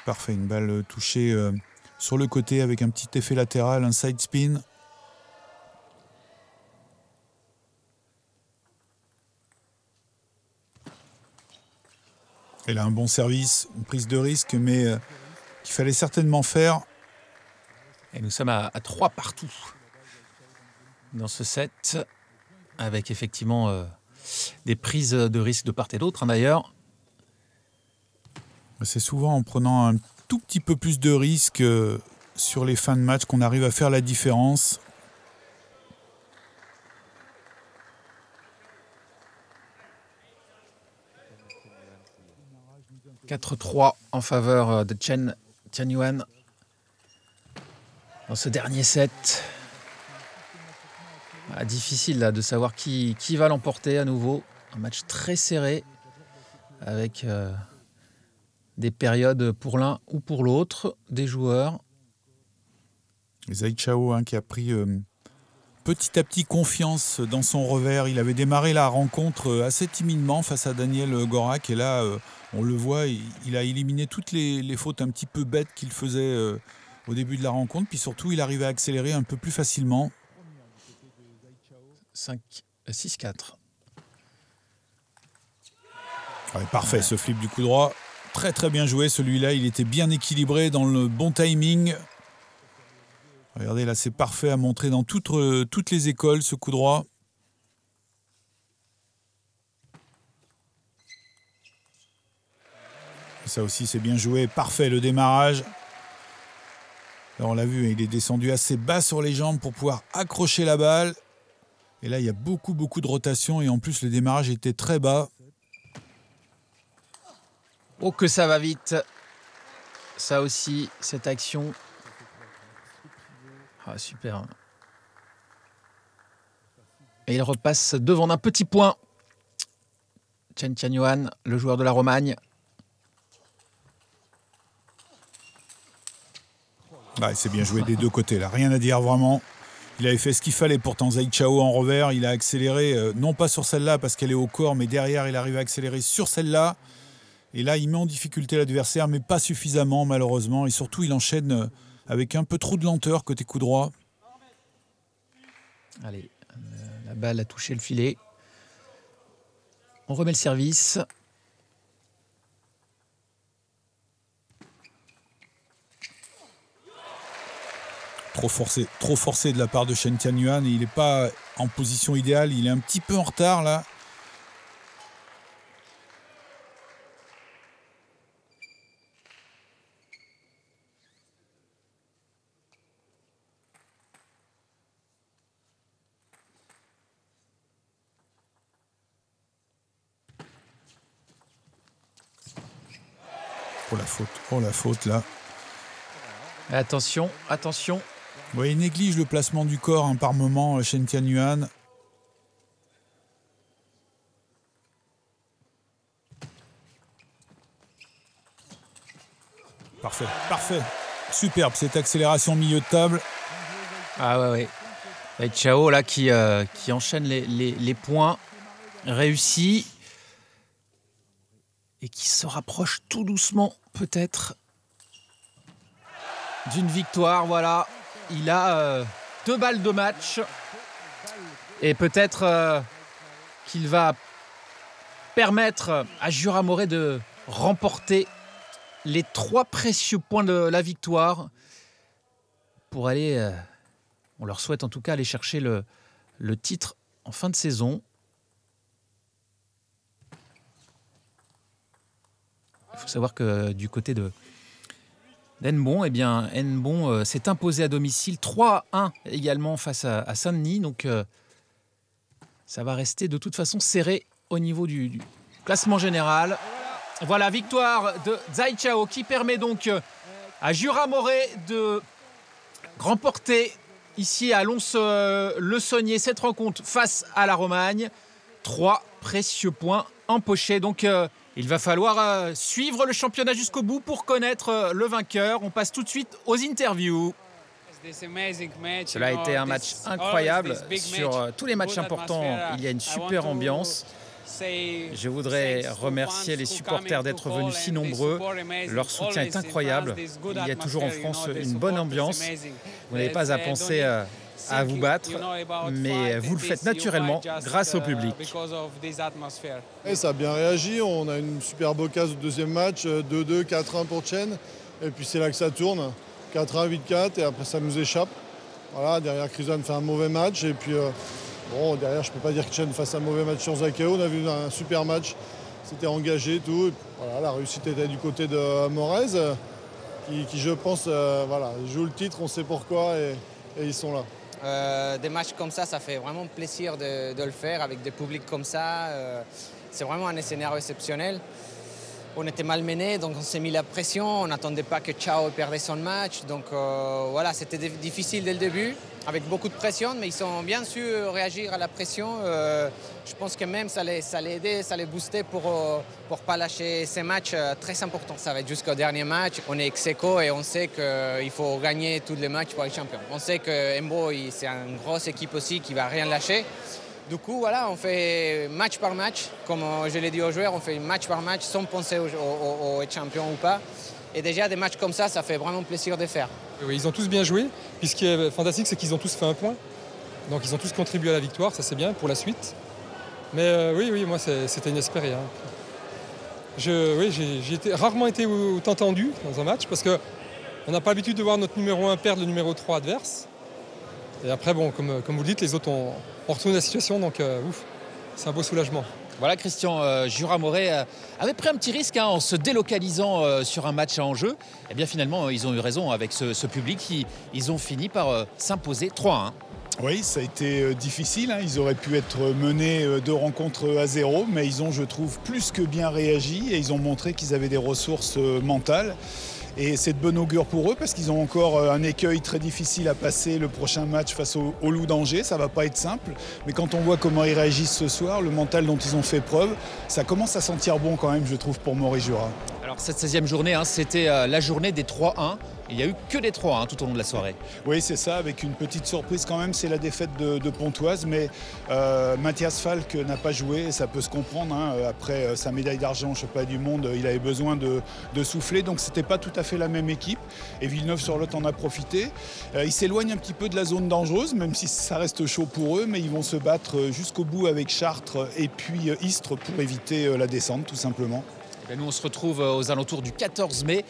Speaker 6: Parfait, une balle touchée sur le côté avec un petit effet latéral, un side spin. Elle a un bon service, une prise de risque, mais qu'il fallait certainement faire.
Speaker 1: Et nous sommes à 3 partout dans ce set, avec effectivement des prises de risque de part et d'autre, hein, d'ailleurs.
Speaker 6: C'est souvent en prenant un tout petit peu plus de risques sur les fins de match qu'on arrive à faire la différence. «
Speaker 1: 4-3 en faveur de Chen Tianyuan dans ce dernier set. Difficile là, de savoir qui va l'emporter à nouveau. Un match très serré avec des périodes pour l'un ou pour l'autre des joueurs.
Speaker 6: Zhai Chao qui a pris petit à petit confiance dans son revers. Il avait démarré la rencontre assez timidement face à Daniel Gorak et là on le voit, il a éliminé toutes les fautes un petit peu bêtes qu'il faisait au début de la rencontre, puis surtout il arrivait à accélérer un peu plus facilement.
Speaker 1: 6-4.
Speaker 6: Ouais, parfait ce flip du coup droit. très très bien joué celui-là. Il était bien équilibré dans le bon timing. Regardez là, c'est parfait à montrer dans toutes les écoles ce coup droit. Ça aussi c'est bien joué, parfait le démarrage. Alors on l'a vu, il est descendu assez bas sur les jambes pour pouvoir accrocher la balle. Et là il y a beaucoup de rotation et en plus le démarrage était très bas.
Speaker 1: Oh que ça va vite. Ça aussi, cette action. Ah super. Et il repasse devant d'un petit point. Chen Tianyuan, le joueur de la Romagne.
Speaker 6: Ouais, c'est bien joué des deux côtés, là. Rien à dire vraiment. Il avait fait ce qu'il fallait pour Zhai Chao en revers. Il a accéléré, non pas sur celle-là parce qu'elle est au corps, mais derrière, il arrive à accélérer sur celle-là. Et là, il met en difficulté l'adversaire, mais pas suffisamment, malheureusement. Et surtout, il enchaîne avec un peu trop de lenteur côté coup droit.
Speaker 1: Allez, la balle a touché le filet. On remet le service.
Speaker 6: Trop forcé de la part de Chen Tianyuan. Il n'est pas en position idéale. Il est un petit peu en retard là. Oh la faute là.
Speaker 1: Attention, attention.
Speaker 6: Ouais, il néglige le placement du corps par moment, Chen Tianyuan. Parfait. Superbe cette accélération milieu de table.
Speaker 1: Ah ouais. Et Chao là qui enchaîne les points réussis et qui se rapproche tout doucement peut-être d'une victoire. Voilà, il a 2 balles de match et peut-être qu'il va permettre à Jura Moret de remporter les 3 précieux points de la victoire pour aller, on leur souhaite en tout cas, aller chercher le titre en fin de saison. Il faut savoir que du côté d'Henbon, Henbon s'est imposé à domicile 3-1 également face à Saint-Denis. Donc ça va rester de toute façon serré au niveau du classement général. Voilà, victoire de Zhai Chao qui permet donc à Jura Moret de remporter ici à Lons-le-Saunier cette rencontre face à la Romagne. 3 précieux points empochés. Donc il va falloir suivre le championnat jusqu'au bout pour connaître le vainqueur. On passe tout de suite aux interviews. Cela a été un match incroyable. Sur tous les matchs importants, il y a une super ambiance. Je voudrais remercier les supporters d'être venus si nombreux. Leur soutien est incroyable. Il y a toujours en France une bonne ambiance. Vous n'avez pas à penser à vous battre, mais vous le faites naturellement grâce au public.
Speaker 5: Et ça a bien réagi. On a une superbe occasion au deuxième match, 2-2, 4-1 pour Chen. Et puis c'est là que ça tourne. 4-1, 8-4 et après ça nous échappe. Voilà, derrière Krizan fait un mauvais match et puis bon, derrière je peux pas dire que Chen fasse un mauvais match sur Zhai Chao. On a vu un super match, c'était engagé et tout. Et voilà, la réussite était du côté de Morez qui je pense voilà, joue le titre, on sait pourquoi et ils sont là.
Speaker 4: Des matchs comme ça fait vraiment plaisir de le faire avec des publics comme ça. C'est vraiment un scénario exceptionnel. On était malmenés, donc on s'est mis la pression. On n'attendait pas que Chao perdait son match. Donc voilà, c'était difficile dès le début, avec beaucoup de pression, mais ils ont bien su réagir à la pression. Je pense que même ça les aidait, ça les boostait pour ne pas lâcher ces matchs très importants. Ça va être jusqu'au dernier match. On est ex-aequo et on sait qu'il faut gagner tous les matchs pour être champion. On sait que Henbo, c'est une grosse équipe aussi qui ne va rien lâcher. Du coup, voilà, on fait match par match. Comme je l'ai dit aux joueurs, on fait match par match sans penser au être champion ou pas. Et déjà, des matchs comme ça fait vraiment plaisir de faire.
Speaker 3: Oui, ils ont tous bien joué. Puis ce qui est fantastique, c'est qu'ils ont tous fait un point. Donc ils ont tous contribué à la victoire, ça c'est bien pour la suite. Mais oui, moi c'était inespéré. J'ai rarement été autant tendu dans un match parce qu'on n'a pas l'habitude de voir notre numéro 1 perdre le numéro 3 adverse. Et après, bon, comme vous le dites, les autres ont retourné la situation, donc c'est un beau soulagement.
Speaker 1: Voilà, Christian, Jura-Moret avait pris un petit risque en se délocalisant sur un match à enjeu. Et bien finalement, ils ont eu raison avec ce public. Ils ont fini par s'imposer 3-1.
Speaker 2: Oui, ça a été difficile. Ils auraient pu être menés 2 rencontres à 0, mais ils ont, je trouve, plus que bien réagi et ils ont montré qu'ils avaient des ressources mentales. Et c'est de bon augure pour eux parce qu'ils ont encore un écueil très difficile à passer le prochain match face au Loup d'Angers. Ça ne va pas être simple, mais quand on voit comment ils réagissent ce soir, le mental dont ils ont fait preuve, ça commence à sentir bon quand même, je trouve, pour Moret-Jura.
Speaker 1: Alors cette 16e journée, c'était la journée des 3-1. Il n'y a eu que des 3-1 tout au long de la soirée.
Speaker 2: Oui, c'est ça, avec une petite surprise quand même, c'est la défaite de Pontoise, mais Mathias Falk n'a pas joué, et ça peut se comprendre. Après sa médaille d'argent au championnat du monde, il avait besoin de souffler, donc c'était pas tout à fait la même équipe. Et Villeneuve-sur-Lot en a profité. Ils s'éloignent un petit peu de la zone dangereuse, même si ça reste chaud pour eux, mais ils vont se battre jusqu'au bout avec Chartres et puis Istres pour éviter la descente, tout simplement.
Speaker 1: Nous, on se retrouve aux alentours du 14 mai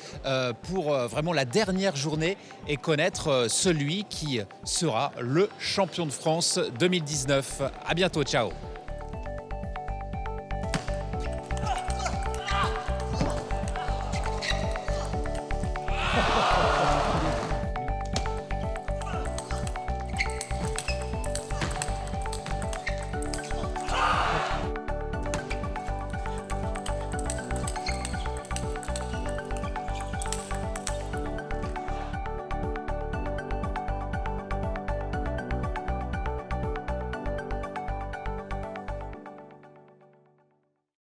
Speaker 1: pour vraiment la dernière journée et connaître celui qui sera le champion de France 2019. À bientôt, ciao.